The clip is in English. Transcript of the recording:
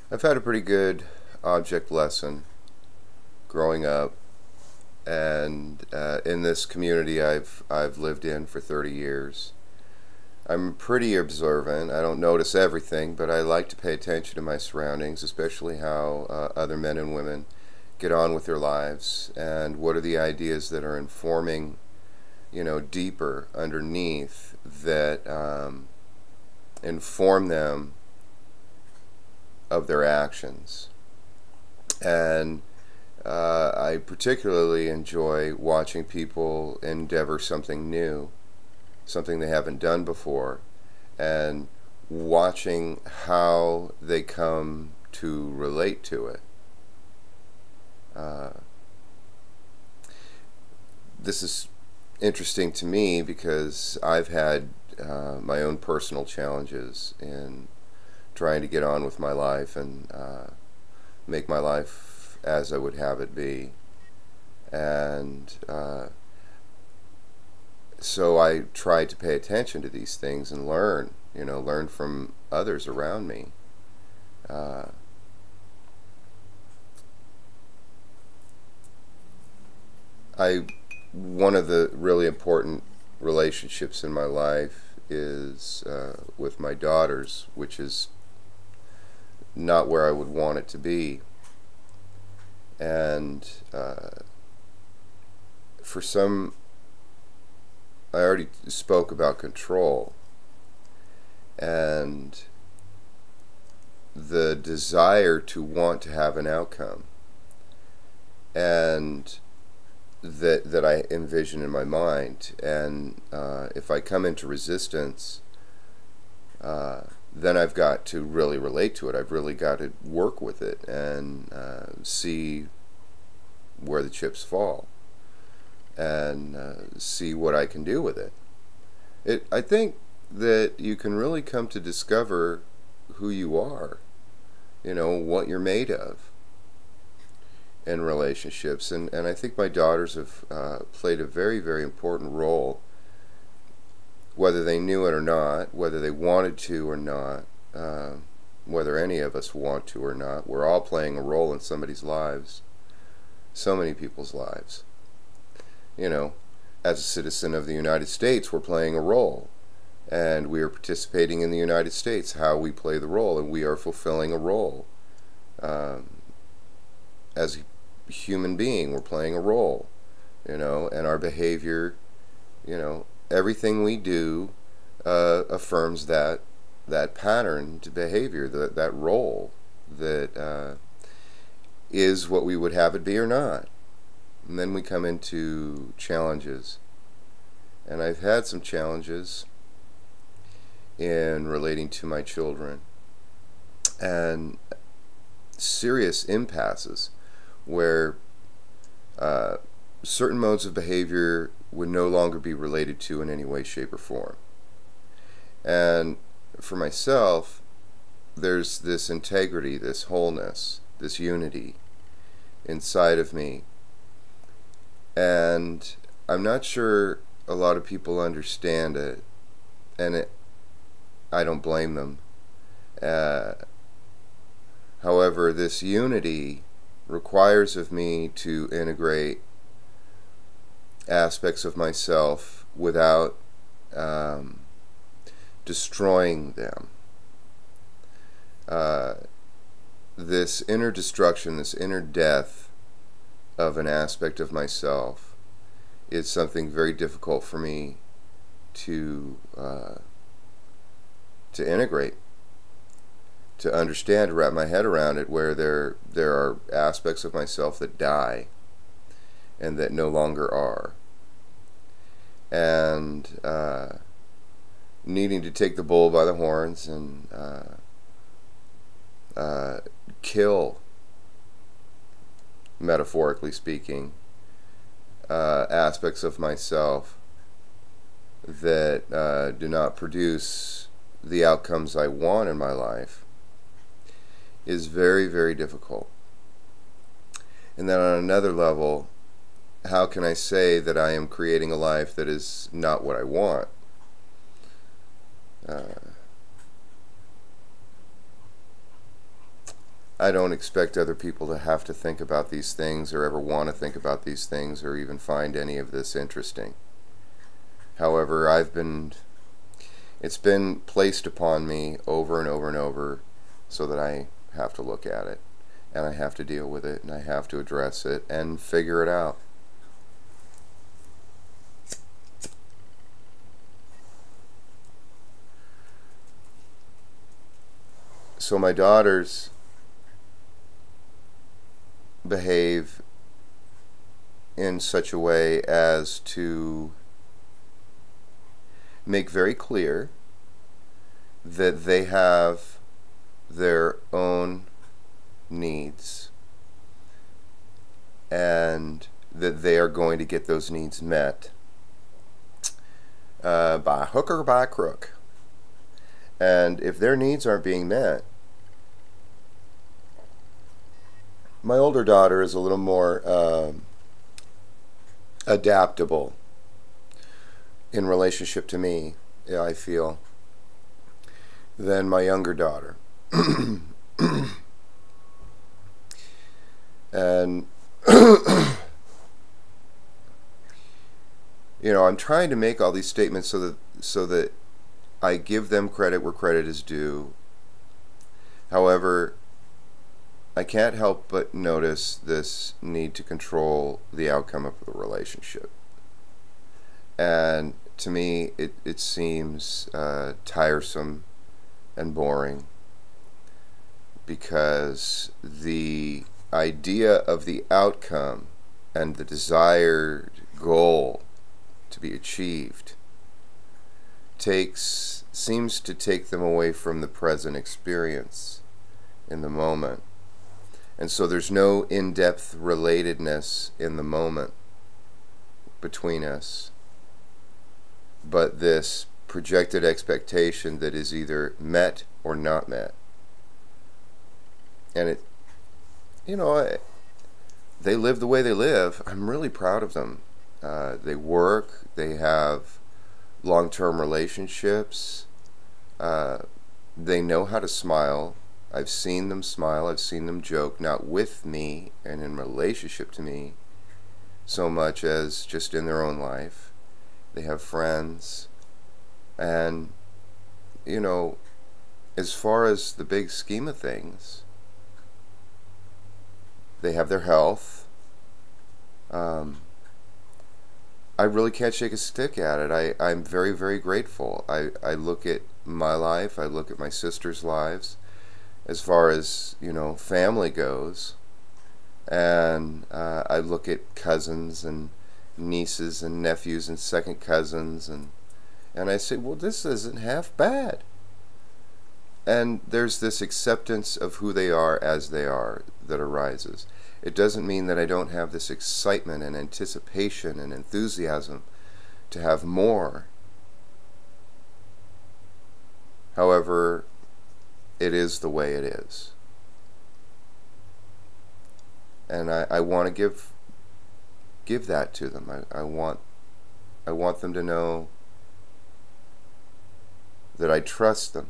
I've had a pretty good object lesson growing up, and in this community I've lived in for 30 years. I'm pretty observant. I don't notice everything, but I like to pay attention to my surroundings, especially how other men and women get on with their lives, and what are the ideas that are informing, deeper underneath that inform them of their actions. And I particularly enjoy watching people endeavor something new, something they haven't done before, and watching how they come to relate to it. Uh, this is interesting to me because I've had my own personal challenges in trying to get on with my life and make my life as I would have it be. And so I try to pay attention to these things and learn, learn from others around me. Uh, I One of the really important relationships in my life is with my daughters, which is not where I would want it to be. And for some, I already spoke about control and the desire to want to have an outcome, and that I envision in my mind. And if I come into resistance, then I've got to really relate to it. I've really got to work with it and see where the chips fall, and see what I can do with it. I think that you can really come to discover who you are, what you're made of in relationships. And I think my daughters have played a very, very important role, whether they knew it or not, whether they wanted to or not, whether any of us want to or not. We're all playing a role in somebody's lives, so many people's lives. As a citizen of the United States, we're playing a role, and we are participating in the United States, how we play the role, and we are fulfilling a role. As a human being, we're playing a role, and our behavior, everything we do affirms that pattern to behavior, that role that is what we would have it be or not. And then we come into challenges, and I've had some challenges in relating to my children, and serious impasses where certain modes of behavior would no longer be related to in any way, shape, or form. And for myself, there's this integrity, this wholeness, this unity inside of me. And I'm not sure a lot of people understand it, and I don't blame them. However, this unity requires of me to integrate aspects of myself without destroying them. This inner destruction, this inner death of an aspect of myself is something very difficult for me to integrate, to understand, to wrap my head around it, where there are aspects of myself that die and that no longer are. And needing to take the bull by the horns and kill, metaphorically speaking, aspects of myself that do not produce the outcomes I want in my life is very, very difficult. And then on another level, how can I say that I am creating a life that is not what I want? I don't expect other people to have to think about these things or ever want to think about these things or even find any of this interesting. However, it's been placed upon me over and over and over so that I have to look at it, and I have to deal with it, and I have to address it and figure it out. So my daughters behave in such a way as to make very clear that they have their own needs and that they are going to get those needs met by hook or by crook. And if their needs aren't being met, my older daughter is a little more adaptable in relationship to me, I feel, than my younger daughter. And you know, I'm trying to make all these statements so that I give them credit where credit is due. However, I can't help but notice this need to control the outcome of the relationship. And to me, it seems tiresome and boring, because the idea of the outcome and the desired goal to be achieved seems to take them away from the present experience in the moment. And so there's no in-depth relatedness in the moment between us, but this projected expectation that is either met or not met. And it, you know, they live the way they live. I'm really proud of them. They work, they have long-term relationships, they know how to smile. I've seen them smile, I've seen them joke, not with me and in relationship to me so much as just in their own life. They have friends, and you know, as far as the big scheme of things, they have their health. I really can't shake a stick at it. I'm very, very grateful. I look at my life, I look at my sister's lives, as far as, you know, family goes, and I look at cousins and nieces and nephews and second cousins, and I say, well, this isn't half bad. And there's this acceptance of who they are as they are that arises. It doesn't mean that I don't have this excitement and anticipation and enthusiasm to have more. However, it is the way it is. And I want to give that to them. I want them to know that I trust them,